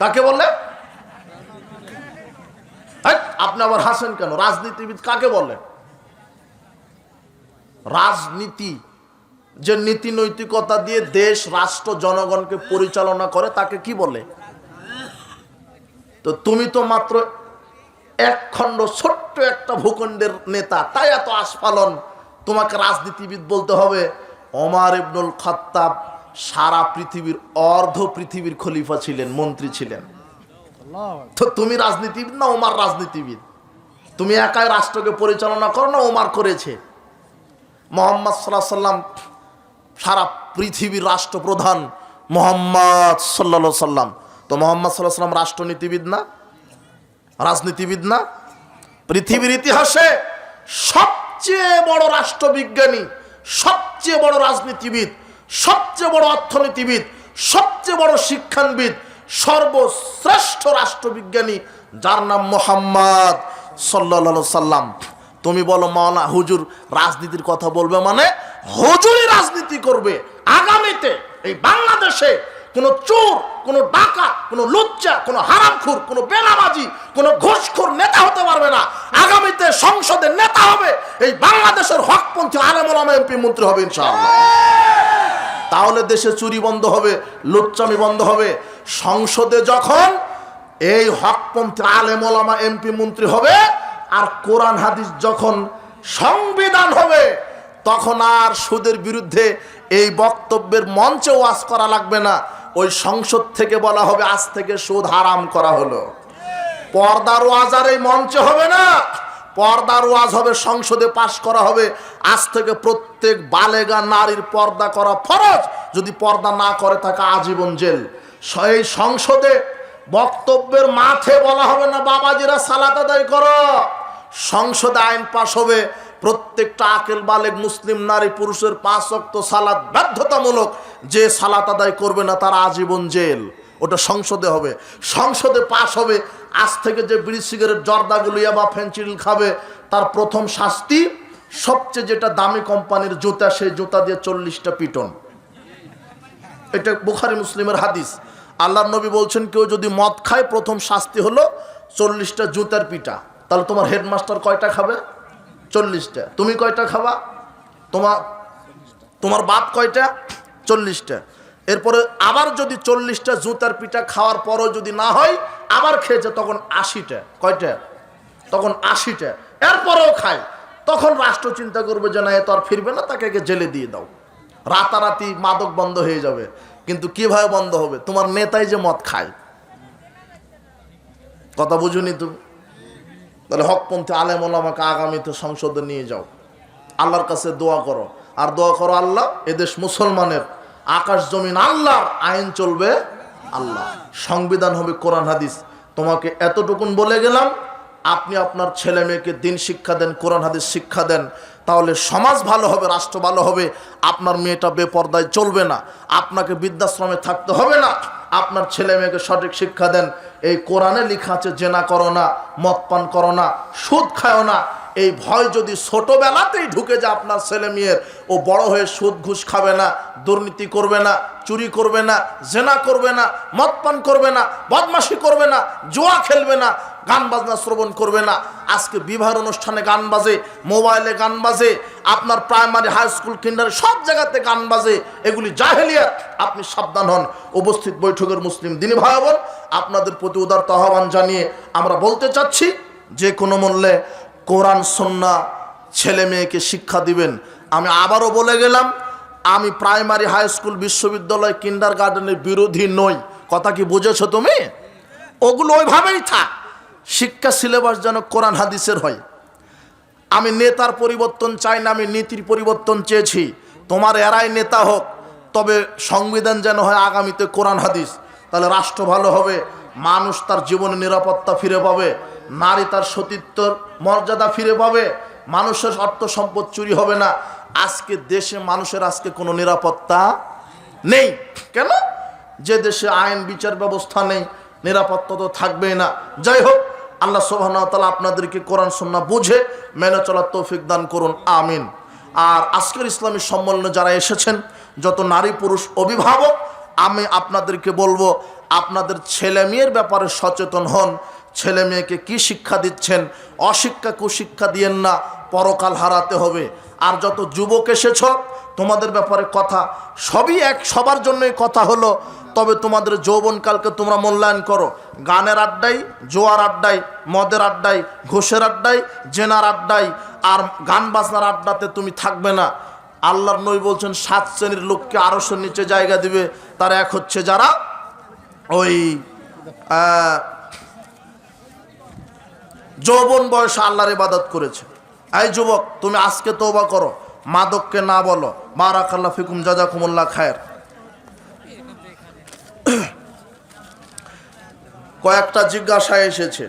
Speaker 2: কাকে বলে? আপনি আবার হাসেন কেন? রাজনীতিবিদ কাকে বলে? রাজনীতি যে নীতি নৈতিকতা দিয়ে দেশ রাষ্ট্র জনগণকে পরিচালনা করে তাকে কি বলে? তো তুমি তো মাত্র এক খণ্ড ছোট্ট একটা ভূখণ্ডের নেতা, তাই এত আস্ফালন। তোমাকে রাজনীতিবিদ বলতে হবে? ওমর ইবনুল খাত্তাব সারা পৃথিবীর অর্ধ পৃথিবীর খলিফা ছিলেন, মন্ত্রী ছিলেন। তো তুমি রাজনীতিবিদ না ওমর রাজনীতিবিদ? তুমি একাই রাষ্ট্রকে পরিচালনা করো না ওমর করেছে? মুহাম্মদ সাল্লাল্লাহু আলাইহি সাল্লাম সারা পৃথিবীর রাষ্ট্রপ্রধান মুহাম্মদ সাল্লাল্লাহু আলাইহি সাল্লাম। তো মুহাম্মদ সাল্লাল্লাহু আলাইহি সাল্লাম রাষ্ট্রনীতিবিদ না, রাজনীতিবিদ না? পৃথিবীর ইতিহাসে সবচেয়ে বড় রাষ্ট্রবিজ্ঞানী, সবচেয়ে বড় রাজনীতিবিদ, সবচেয়ে বড় অর্থনীতিবিদ, সবচেয়ে বড় শিক্ষানবিদ, সর্বশ্রেষ্ঠ রাষ্ট্রবিজ্ঞানী যার নাম মুহাম্মদ সাল্লাল্লাহু আলাইহি সাল্লাম। তুমি বলো মাওলানা হুজুর রাজনীতির কথা বলবে মানে হুজুরই রাজনীতি করবে। আগামীতে এই বাংলাদেশে কোনো চোর, কোনো ডাকাত, কোনো লুচ্চা, কোনো হারামখোর, কোনো বেনামাজি, কোনো ঘুষখোর নেতা হতে পারবে না। আগামীতে সংসদের নেতা হবে এই বাংলাদেশের হকপন্থী আলেম ওলামা, এমপি মন্ত্রী হবে ইনশাআল্লাহ। তাহলে দেশে চুরি বন্ধ হবে, লুচ্চামি বন্ধ হবে। সংসদে যখন এই হকপন্থী আলেম ওলামা এমপি মন্ত্রী হবে আর কোরআন হাদিস যখন সংবিধান হবে, তখন আর সুদের বিরুদ্ধে এই বক্তব্যের মঞ্চে ওয়াজ করা লাগবে না। ওই সংসদ থেকে বলা হবে আজ থেকে সুদ হারাম করা হলো। পর্দার ওয়াজ আর এই মঞ্চে হবে না, পর্দার ওয়াজ হবে সংসদে পাশ করা হবে। আজ থেকে প্রত্যেক বালেগা নারীর পর্দা করা ফরজ, যদি পর্দা না করে তাকে আজীবন জেল। এই সংসদে বক্তব্যের মাঠে বলা হবে না বাবাজিরা সালাত আদায় করো। সংসদে আইন পাশ হবে প্রত্যেকটা আকেল বালেগ মুসলিম নারী পুরুষের 5 ওয়াক্ত সালাত বাধ্যতামূলক, যে সালাত আদায় করবে না তার আজীবন জেল। ওটা সংসদে হবে। সংসদে পাশ হবে আজ থেকে যে বিড়ি সিগারেট জর্দাগুলো বা ফেন্সিল খাবে তার প্রথম শাস্তি সবচেয়ে যেটা দামি কোম্পানির জুতা, সেই জুতা দিয়ে 40টা পিটন। এটা বুখারী মুসলিমের হাদিস। আল্লাহর নবী বলছেন কেউ যদি মদ খায় প্রথম শাস্তি হলো 40টা জুতার পিটা। তাহলে তোমার হেডমাস্টার কয়টা খাবে? 40টা। তুমি কয়টা খাবা? তোমার বাপ কয়টা? 40টা। এরপরে আবার যদি 40টা জুতার পিঠা খাওয়ার পরও যদি না হয় আবার খেয়েছে তখন 80টা। কয়টা? তখন 80টা। এরপরেও খায়, তখন রাষ্ট্র চিন্তা করবে যে না এ তো আর ফিরবে না, তাকে জেলে দিয়ে দাও। রাতারাতি মাদক বন্ধ হয়ে যাবে। কিন্তু কিভাবে বন্ধ হবে? তোমার নেতাই যে মদ খায়। কথা বুঝুনি তুমি? তাহলে হকপন্থী আলেম ওলামাকে আগামীতে সংসদে নিয়ে যাও, আল্লাহর কাছে দোয়া করো। আর দোয়া করো আল্লাহ এদেশ মুসলমানের, আকাশ জমিন আল্লাহর, আইন চলবে আল্লাহ, সংবিধান হবে কোরআন হাদিস। তোমাকে এতটুকুন বলে গেলাম, আপনি আপনার ছেলে মেয়েকে দিন শিক্ষা দেন, কোরআন হাদিস শিক্ষা দেন, তাহলে সমাজ ভালো হবে, রাষ্ট্র ভালো হবে। আপনার মেয়েটা বেপরদায় চলবে না, আপনাকে বৃদ্ধাশ্রমে থাকতে হবে না। আপনার ছেলে মেয়েকে সঠিক শিক্ষা দেন। এই কোরআনে লেখা আছে জেনা করো না, মদ পান করো না, সুদ খাও না। এই ভয় যদি ছোটবেলাতেই ঢুকে যায় আপনার ছেলে মেয়ের, ও বড় হয়ে সুদ ঘুষ খাবে না, দুর্নীতি করবে না, চুরি করবে না, জেনা করবে না, মদ পান করবে না, বদমাশি করবে না, জুয়া খেলবে না, গান বাজনা শ্রবণ করবে না। আজকে বিবাহের অনুষ্ঠানে গান বাজে, মোবাইলে গান বাজে, আপনার প্রাইমারি হাই স্কুল কিন্ডারে সব জায়গাতে গান বাজে। এগুলি জাহেলিয়াত। আপনি সাবধান হন। উপস্থিত বৈঠকের মুসলিম দিনী ভাই বোন, আপনাদের প্রতি উদারতা আহ্বান জানিয়ে আমরা বলতে চাচ্ছি যে কোনো মূল্যে কোরআন সুন্নাহ ছেলে মেয়েকে শিক্ষা দিবেন। আমি আবারও বলে গেলাম, আমি প্রাইমারি হাই স্কুল বিশ্ববিদ্যালয় কিন্ডার গার্ডেনের বিরোধী নই। কথা কি বুঝেছো তুমি? ওগুলো ওইভাবেই থাক, শিক্ষা সিলেবাস যেন কোরআন হাদিসের হয়। আমি নেতার পরিবর্তন চাই না, আমি নীতির পরিবর্তন চেয়েছি। তোমার এরাই নেতা হোক, তবে সংবিধান যেন হয় আগামীতে কোরআন হাদিস। তাহলে রাষ্ট্র ভালো হবে, মানুষ তার জীবনে নিরাপত্তা ফিরে পাবে, নারী তার সতীত্বর মর্যাদা ফিরে পাবে, মানুষের অর্থ সম্পদ চুরি হবে না। আজকে দেশে মানুষের আজকে কোনো নিরাপত্তা নেই। কেন? যে দেশে আইন বিচার ব্যবস্থা নেই, নিরাপত্তা তো থাকবেই না। যাই হোক, আল্লাহ সুবহানাহু ওয়া তাআলা আপনাদেরকে কোরআন সুন্নাহ বুঝে মেনে চলার তৌফিক দান করুন, আমিন। আর আজকের ইসলামী সম্মেলনে যারা এসেছেন, যত নারী পুরুষ অভিভাবক, আমি আপনাদেরকে বলবো, আপনাদের ছেলে মেয়ের ব্যাপারে সচেতন হন। ছেলে মেয়েকে কি শিক্ষা দিচ্ছেন? অশিক্ষা কুশিক্ষা দিয়েন না, পরকাল হারাতে হবে। আর যত যুবক এসেছ, তোমাদের ব্যাপারে কথা সবই এক, সবার জন্যই কথা হলো, তবে তোমাদের যৌবনকালকে তোমরা মূল্যায়ন করো। গানের আড্ডায়, জোয়ার আড্ডায়, মদের আড্ডায়, ঘুষের আড্ডায়, জেনার আড্ডায় আর গান বাজনার আড্ডাতে তুমি থাকবে না। আল্লাহর নবী বলছেন 7 শ্রেণীর লোককে আরশের নিচে জায়গা দিবে। তার এক হচ্ছে যারা ওই যৌবন বয়সে আল্লাহর ইবাদত করেছে। এই যুবক, তুমি আজকে তওবা করো, মাদককে না বলো। বারাকাল্লাহু ফিকুম, জাযাকুমুল্লাহ খায়ের। কয়েকটা জিজ্ঞাসা এসেছে,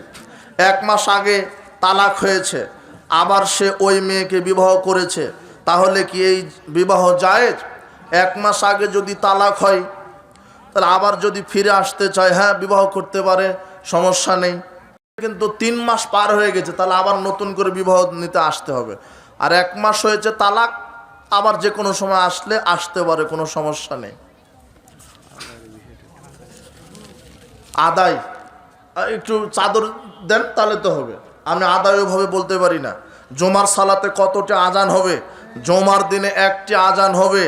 Speaker 2: 1 মাস আগে তালাক হয়েছে, আবার সে ওই মেয়েকে বিবাহ করেছে, তাহলে কি এই বিবাহ জায়েজ? 1 মাস আগে যদি তালাক হয়, তাহলে আবার যদি ফিরে আসতে চায়, হ্যাঁ বিবাহ করতে পারে, সমস্যা নেই। কিন্তু 3 মাস পার হয়ে গেছে, তাহলে আবার নতুন করে বিবাহ নিতে আসতে হবে। আর 1 মাস হয়েছে তালাক, আবার যে কোনো সময় আসতে পারে, কোনো সমস্যা নেই। আদায় একটু চাদর দেন, তাহলে তো হবে। আমি আদায় ওইভাবে বলতে পারি না। জুমার সালাতে কতটি আজান হবে? জুমার দিনে 1টি আজান হবে।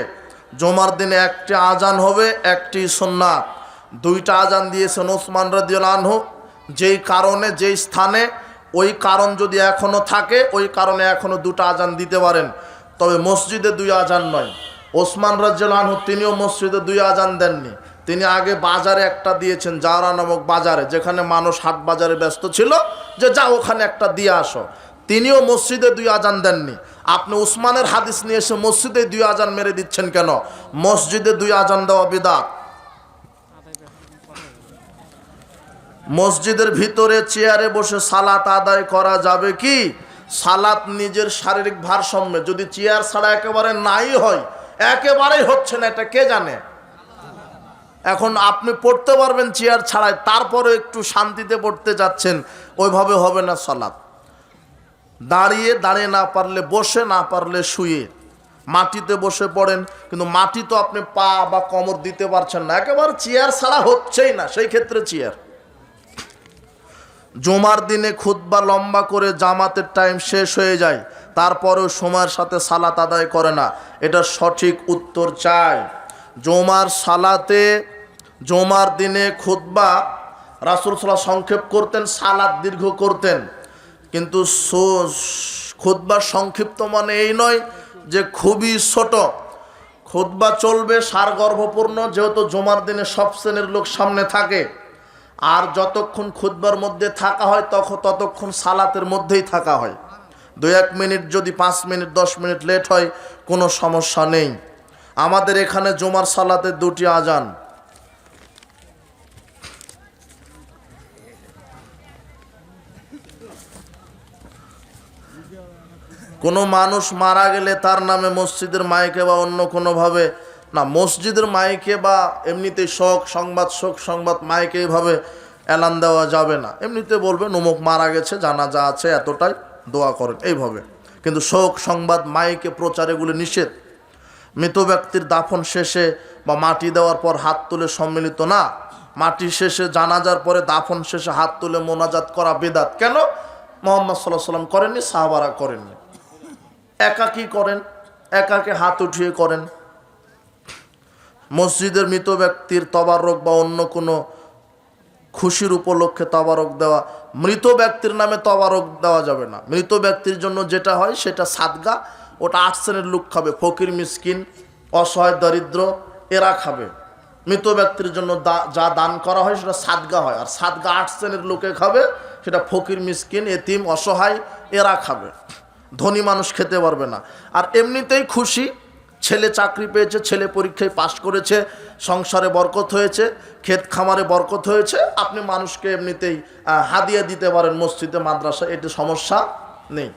Speaker 2: জুমার দিনে 1টি আজান হবে, 1টি সুন্নাত। 2টা আজান দিয়েছেন ওসমান রাদিয়াল্লাহু আনহু, যেই কারণে, যেই স্থানে, ওই কারণ যদি এখনো থাকে, ওই কারণে এখনো 2টা আজান দিতে পারেন। তবে মসজিদে 2 আজান নয়। ওসমান রাদিয়াল্লাহু আনহু তিনিও মসজিদে 2 আজান দেননি। তিনি আগে বাজারে একটা দিয়েছেন, জাওরা নামক বাজারে, যেখানে মানুষ হাট বাজারে ব্যস্ত ছিল, যে যাও ওখানে একটা দিয়ে আসো। তিনিও মসজিদে 2 আজান দেননি। আপনি উসমানের হাদিস নিয়ে এসে মসজিদে 2 আজান মেরে দিচ্ছেন কেন? মসজিদে 2 আজান দেওয়া বিদআত। মসজিদের ভিতরে চেয়ারে বসে সালাত আদায় করা যাবে কি? সালাত নিজের শারীরিক ভারসাম্যে, যদি চেয়ার ছাড়া একেবারে নাই হয়, একেবারেই হচ্ছে না, এটা কে জানে? এখন আপনি পড়তে পারবেন চেয়ার ছাড়াই, তারপরে একটু শান্তিতে পড়তে যাচ্ছেন, ওইভাবে হবে না সালাত। দাঁড়িয়ে না পারলে বসে, না পারলে শুয়ে, মাটিতে বসে পড়েন, কিন্তু মাটি তো আপনি পা বা কোমর দিতে পারছেন না, একেবারে চেয়ার ছাড়া হচ্ছেই না, সেই ক্ষেত্রে চেয়ার। জুমার দিনে খুতবা লম্বা করে জামাতের টাইম শেষ হয়ে যায়, তারপরেও সময়ের সাথে সালাত আদায় করে না, এটা সঠিক উত্তর চাই। জুমার সালাতে, জুমার দিনে খুতবা রাসূল সাল্লাল্লাহু আলাইহি ওয়াসাল্লাম সংক্ষেপ করতেন, সালাত দীর্ঘ করতেন। কিন্তু খুতবা সংক্ষিপ্ত মানে এই নয় যে খুবই ছোট। খুতবা চলবে সারগর্ভপূর্ণ, যেহেতু জুমার দিনে সব শ্রেণীর লোক সামনে থাকে। আর যতক্ষণ খুতবার মধ্যে থাকা হয়, ততক্ষণ সালাতের মধ্যেই থাকা হয়। 2-1 মিনিট যদি 5 মিনিট 10 মিনিট লেট হয়, কোনো সমস্যা নেই। আমাদের এখানে জুমার সালাতে 2টি আজান। কোনো মানুষ মারা গেলে তার নামে মসজিদের মাইকে বা অন্য কোনোভাবে না, মসজিদের মাইকে বা এমনিতে শোক সংবাদ মাইকে এইভাবে এলান দেওয়া যাবে না। এমনিতে বলবেন অমুক মারা গেছে, জানাজা আছে, এতটাই দোয়া করেন, এইভাবে। কিন্তু শোক সংবাদ মাইকে প্রচার এগুলো নিষেধ। মৃত ব্যক্তির দাফন শেষে বা মাটি দেওয়ার পর হাত তুলে সম্মিলিত না, মাটি শেষে, জানাজার পরে দাফন শেষে হাত তুলে মোনাজাত করা বিদআত। কেন? মুহাম্মদ সাল্লাল্লাহু আলাইহি ওয়াসাল্লাম করেননি, সাহাবারা করেননি। একাকী করেন, একাকে হাত উঠিয়ে করেন। মসজিদের মৃত ব্যক্তির তবারক বা অন্য কোনো খুশির উপলক্ষে তবারক দেওয়া, মৃত ব্যক্তির নামে তবারক দেওয়া যাবে না। মৃত ব্যক্তির জন্য যেটা হয় সেটা সাদগা, ওটা 8 শ্রেণীর লোক খাবে, ফকির মিসকিন, অসহায় দরিদ্র, এরা খাবে। মৃত ব্যক্তির জন্য যা দান করা হয় সেটা সাদগা হয়, আর সাদগা 8 শ্রেণীর লোকে খাবে, সেটা ফকির মিসকিন, এতিম, অসহায়, এরা খাবে। ধনী মানুষ খেতে পারবে না। আর এমনিতেই খুশি, ছেলে চাকরি পেয়েছে, ছেলে পরীক্ষায় পাশ করেছে, সংসারে বরকত হয়েছে, ক্ষেত খামারে বরকত হয়েছে, আপনি মানুষকে এমনিতেই হাদিয়া দিতে পারেন মসজিদে, মাদ্রাসা, এতে সমস্যা নেই।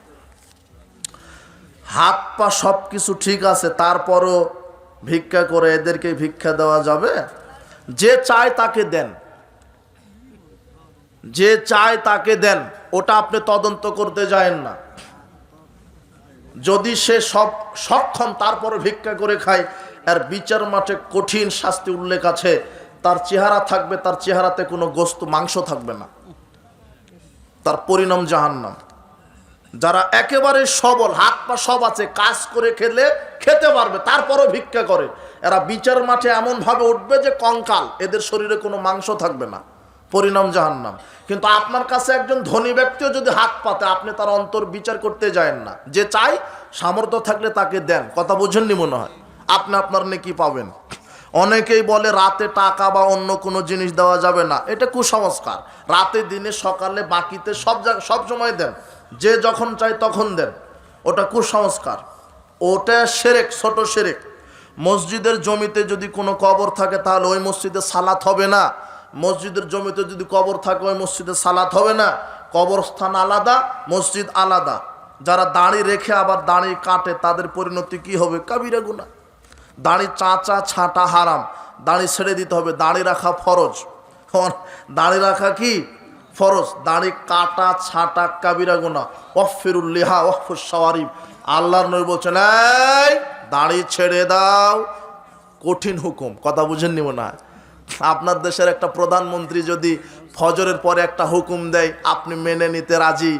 Speaker 2: হাত পা সব কিছু ঠিক আছে, তারপরও ভিক্ষা করে এদেরকে ভিক্ষা দেওয়া যাবে? যে চায় তাকে দেন, যে চায় তাকে দেন, ওটা আপনি তদন্ত করতে যায়েন না। যদি সে সব সক্ষম তারপরে ভিক্ষা করে খায়, আর বিচার মাঠে কঠিন শাস্তি উল্লেখ আছে। তার চেহারা থাকবে, তার চেহারাতে কোনো গোস্ত মাংস থাকবে না, তার পরিণাম জাহান্নাম। যারা একেবারে সবল, হাত পা সব আছে, কাজ করে খেতে পারবে, তারপরও ভিক্ষা করে, এরা বিচার মাঠে এমন ভাবে উঠবে যে কঙ্কাল, এদের শরীরে কোনো মাংস থাকবে না, পরিণাম জাহান্নাম। কিন্তু আপনার কাছে একজন ধনী ব্যক্তিও যদি হাত পাতে, আপনি তার অন্তর বিচার করতে যায়েন না। যে চাই, সামর্থ্য থাকলে তাকে দেন। কথা বুঝেননি মনে হয়? আপনি আপনার নেকি পাবেন। অনেকেই বলে রাতে টাকা বা অন্য কোনো জিনিস দেওয়া যাবে না, এটা কুসংস্কার। রাতে, দিনে, সকালে, বাকিতে সব সময় দেন, যে যখন চাই তখন দেন, ওটা কুসংস্কার, ওটা শিরক, ছোট শিরক। মসজিদের জমিতে যদি কোনো কবর থাকে তাহলে ওই মসজিদে সালাত হবে না। মসজিদের জমিতে যদি কবর থাকে ওই মসজিদে সালাত হবে না। কবরস্থান আলাদা, মসজিদ আলাদা। যারা দাড়ি রেখে আবার দাড়ি কাটে, তাদের পরিণতি কি হবে? কাবিরা গুনাহ। দাড়ি চাঁচা ছাঁটা হারাম, দাড়ি ছেড়ে দিতে হবে। দাড়ি রাখা ফরজ, দাড়ি রাখা কি ফরজ, দাড়ি কাটা ছাঁটা কাবিরা গুনাহ। ওয়াফিরুল লিহা ওয়াফুস শাওয়ারিব। আল্লাহর নবী বলছেন, এই দাড়ি ছেড়ে দাও, কঠিন হুকুম। কথা বুঝেননি মনে হয়? আপনার দেশের একটা প্রধানমন্ত্রী যদি ফজরের পরে একটা হুকুম দেয়, আপনি মেনে নিতে রাজি?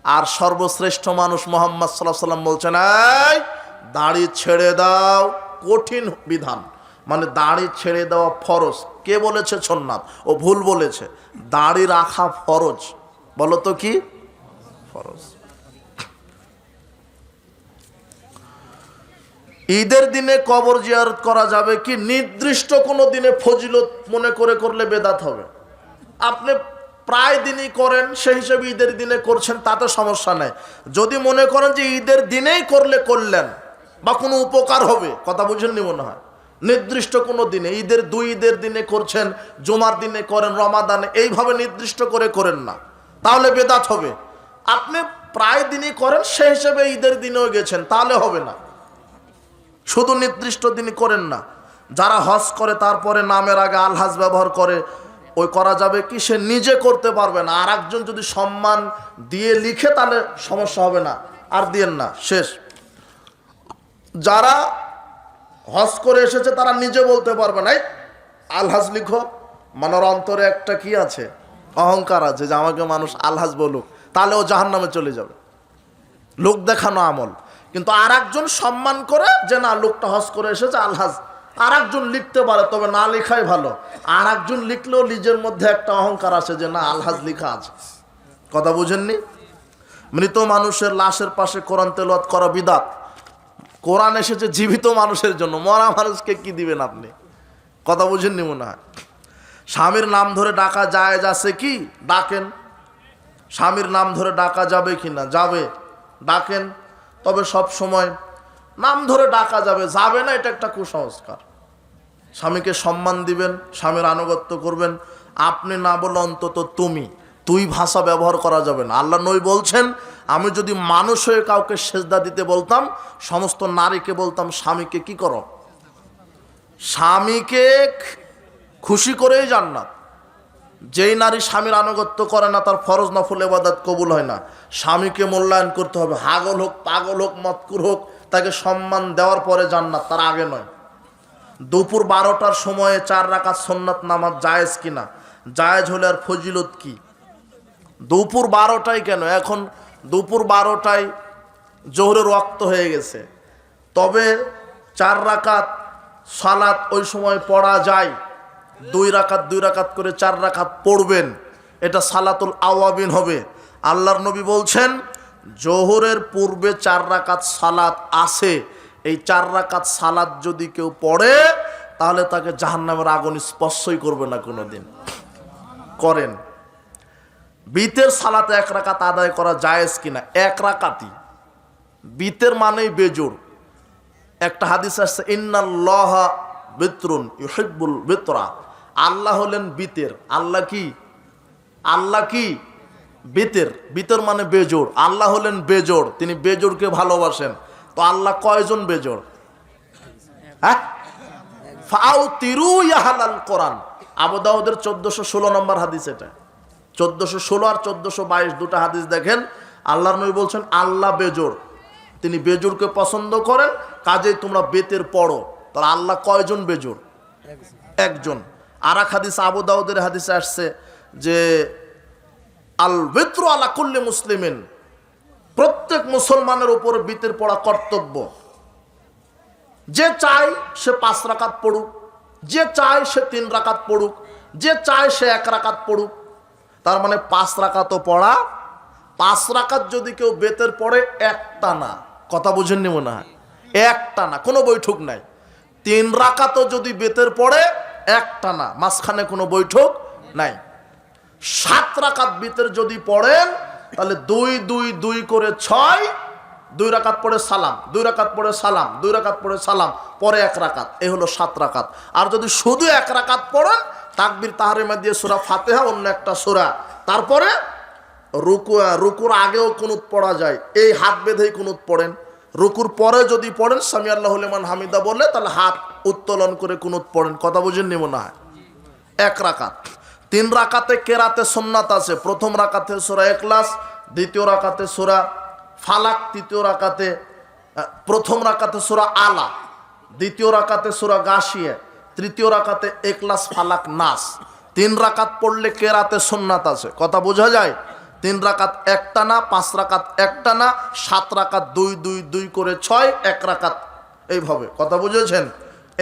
Speaker 2: আর সর্বশ্রেষ্ঠ মানুষ মুহাম্মদ সাল্লাল্লাহু আলাইহি ওয়াসাল্লাম বলছেন, এই দাড়ি ছেড়ে দাও, কঠিন বিধান। মানে দাড়ি ছেড়ে দেওয়া ফরজ। কে বলেছে সুন্নাত? ও ভুল বলেছে। দাড়ি রাখা ফরজ। বলো তো কি ফরজ? ঈদের দিনে কবর জিয়ারত করা যাবে কি? নির্দিষ্ট কোনো দিনে ফজিলত মনে করে করলে বেদাত হবে। আপনি প্রায় দিনই করেন, সেই হিসেবে ঈদের দিনে করছেন, তাতে সমস্যা নেই। যদি মনে করেন যে ঈদের দিনেই করলে করলেন বা কোনো উপকার হবে, কথা বুঝেননি মনে হয়? নির্দিষ্ট কোনো দিনে, ঈদের ঈদের দিনে করছেন, জুমার দিনে করেন, রমাদানে, এইভাবে নির্দিষ্ট করে করেন না, তাহলে বেদাত হবে। আপনি প্রায় দিনই করেন, সেই হিসেবে ঈদের দিনেও গেছেন, তাহলে হবে না। শুধু নির্দিষ্ট দিনই করেন না। যারা হজ করে তারপরে নামের আগে আলহাজ ব্যবহার করে, ওই করা যাবে কি? সে নিজে করতে পারবে না, আর একজন যদি সম্মান দিয়ে লিখে তাহলে সমস্যা হবে না, আর দিয়েন না, শেষ। যারা হজ করে এসেছে তারা নিজে বলতে পারবে না, আলহাজ লিখো, মানে অন্তরে একটা কি আছে? অহংকার আছে যে আমাকে মানুষ আলহাজ বলুক, তাহলে ও জাহান্নামে চলে যাবে। লোক দেখানো আমল। কিন্তু আর একজন সম্মান করে যে না, লোকটা হজ করে এসেছে, আলহাজ, আর একজন লিখতে পারে, তবে না লেখাই ভালো। আর একজন লিখলেও নিজের মধ্যে একটা অহংকার আসে যে না, আলহাজ লিখা আছে। কথা বুঝেননি? মৃত মানুষের লাশের পাশে কোরআন তেলাওয়াত করা বিদআত। কোরআন এসেছে জীবিত মানুষের জন্য, মরা মানুষকে কি দিবেন আপনি? কথা বুঝেননি মনে হয়? স্বামীর নাম ধরে ডাকা জায়েজ আছে কি? ডাকেন। স্বামীর নাম ধরে ডাকা যাবে কি না? যাবে, ডাকেন। তবে সব সময় নাম ধরে ডাকা যাবে, যাবে না, এটা একটা কুসংস্কার। স্বামীকে সম্মান দিবেন, স্বামীর আনুগত্য করবেন। আপনি না বলে অন্তত তুই ভাষা ব্যবহার করা যাবে না। আল্লাহ নবী বলছেন, আমি যদি মানুষ হয়ে কাউকে সেজদা দিতে বলতাম, সমস্ত নারীকে বলতাম স্বামীকে কি করো, স্বামীকে খুশি করেই জান্নাত। যেই নারী স্বামীর আনুগত্য করে না, তার ফরজ নফল ইবাদত কবুল হয় না। স্বামীকে মূল্যায়ন করতে হবে, হাগল হোক, পাগল হোক, মতকুর হোক, তাকে সম্মান দেওয়ার পরে জান্নাত, তার আগে নয়। দুপুর 12টার সময়ে 4 রাকাত সুন্নাত নামাজ জায়েজ কিনা? জায়েজ হলে আর ফজিলত কি? দুপুর 12টায় কেন? এখন দুপুর 12টায় জোহরের ওয়াক্ত হয়ে গেছে, তবে 4 রাকাত সালাত ওই সময় পড়া যায়। 2 রাকাত করে 4 রাকাত পড়বেন, এটা সালাতুল আওয়াবিন হবে। আল্লাহর নবী বলছেন, জোহরের পূর্বে 4 রাকাত সালাত আছে, এই 4 রাকাত সালাত যদি কেউ পড়ে, তাহলে তাকে জাহান্নামের আগুন স্পর্শই করবে না কোনোদিন। করেন। বিতের সালাতে 1 রাকাত আদায় করা জায়েজ কিনা? 1 রাকাতই। বিতের মানেই বেজোড়। একটা হাদিস আসছে, ইন্নাল্লাহা বিত্রুন ইউহিব্বুল বিতরা। আল্লাহ হলেন বিতের। আল্লাহ কি? বিতর, বিতর মানে বেজোড়। আল্লাহ হলেন বেজোড়, তিনি বেজোড়কে ভালোবাসেন। তো আল্লাহ কয়জন বেজোড়? হ্যাঁ, ফাউতিরু ইয়া আহলাল কোরআন। আবু দাউদের 1416 নম্বর হাদিস এটা। 1416 আর 1422 দুটো হাদিস দেখেন। আল্লাহর নবী বলছেন আল্লাহ বেজোড়, তিনি বেজোড়কে পছন্দ করেন, কাজেই তোমরা বেতের পড়ো। তাহলে আল্লাহ কয়জন বেজোড়? একজন। আর এক হাদিস আবু দাউদের হাদিসে আসছে যে আল বিত্রু আলা কুল্লি মুসলিমিন, প্রত্যেক মুসলমানের উপর বিতের পড়া কর্তব্য। যে চায় সে 5 রাকাত পড়ুক, যে চায় সে 3 রাকাত পড়ুক, যে চায় সে 1 রাকাত পড়ুক। তার মানে 5 রাকাতও পড়া। 5 রাকাত যদি কেউ বেতের পড়ে একটা না, কথা বুঝেননি মনে হয়, একটা না, কোনো বৈঠক নাই। 3 রাকাতও যদি বেতের পড়ে একটা না, মাঝখানে কোনো বৈঠক নাই। 7 রাকাত বেতের যদি পড়েন তাহলে 2 2 2 করে 6, 2 রাকাত পড়ে সালাম, 2 রাকাত পড়ে সালাম, 2 রাকাত পড়ে সালাম, পরে 1 রাকাত, এই হলো 7 রাকাত। আর যদি শুধু 1 রাকাত পড়েন, তাকবীর তাহরিমা দিয়ে সূরা ফাতিহা, অন্য একটা সূরা, তারপরে রুকুর আগেও কুনুত পড়া যায়, এই হাত বেঁধেই কুনুত পড়েন। রুকুর পরে যদি পড়েন সামি আল্লাহু লিমান হামিদা বলে, তাহলে হাত উত্তোলন করে কুনুত পড়েন। কথা বুঝেন নি মনে হয়? 1 রাকাত। 3 রাকাতে কেরাতে সুন্নাত আছে। প্রথম রাকাতে সূরা ইখলাস, দ্বিতীয় রাকাতে সূরা ফালাক, তৃতীয় রাকাতে, প্রথম রাকাতে সূরা আলা, দ্বিতীয় রাকাতে সূরা গাশিয়া, তৃতীয় রাকাতে ইখলাস, ফালাক, নাস। 3 রাকাত পড়লে কেরাতে সুন্নাত আছে। কথা বোঝা যায়? 3 রাকাত একটানা, 5 রাকাত একটানা, 7 রাকাত 2 2 2 করে 6, 1 রাকাত, এইভাবে। কথা বুঝেছেন?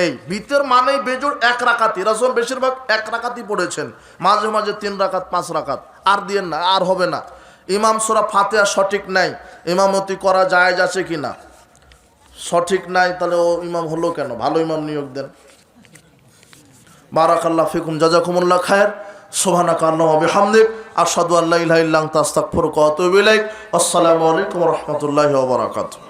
Speaker 2: এই বিতের মানেই বেজোড় 1 রাকাতই। রাসূল বেশিরভাগ 1 রাকাতই পড়েছেন, মাঝে মাঝে 3 রাকাত 5 রাকাত। আর দিয়েন না, আর হবে না। ইমাম সূরা ফাতিহা সঠিক নাই, ইমামতি করা জায়েজ আছে কিনা? সঠিক নাই, তাহলে ও ইমাম হলো কেন? ভালো ইমাম নিয়োগ দেন। বারাকাল্লাহু ফিকুম, জাযাকুমুল্লাহ খায়ের। সুবহানাকা আল্লাহুম্মা ওয়া বিহামদিক, আশহাদু আল্লা ইলাহা ইল্লা আনতা আস্তাগফিরুকা ওয়া আতুবু ইলাইক। আসসালামু আলাইকুম ওয়া রাহমাতুল্লাহি ওয়া বারাকাতুহু।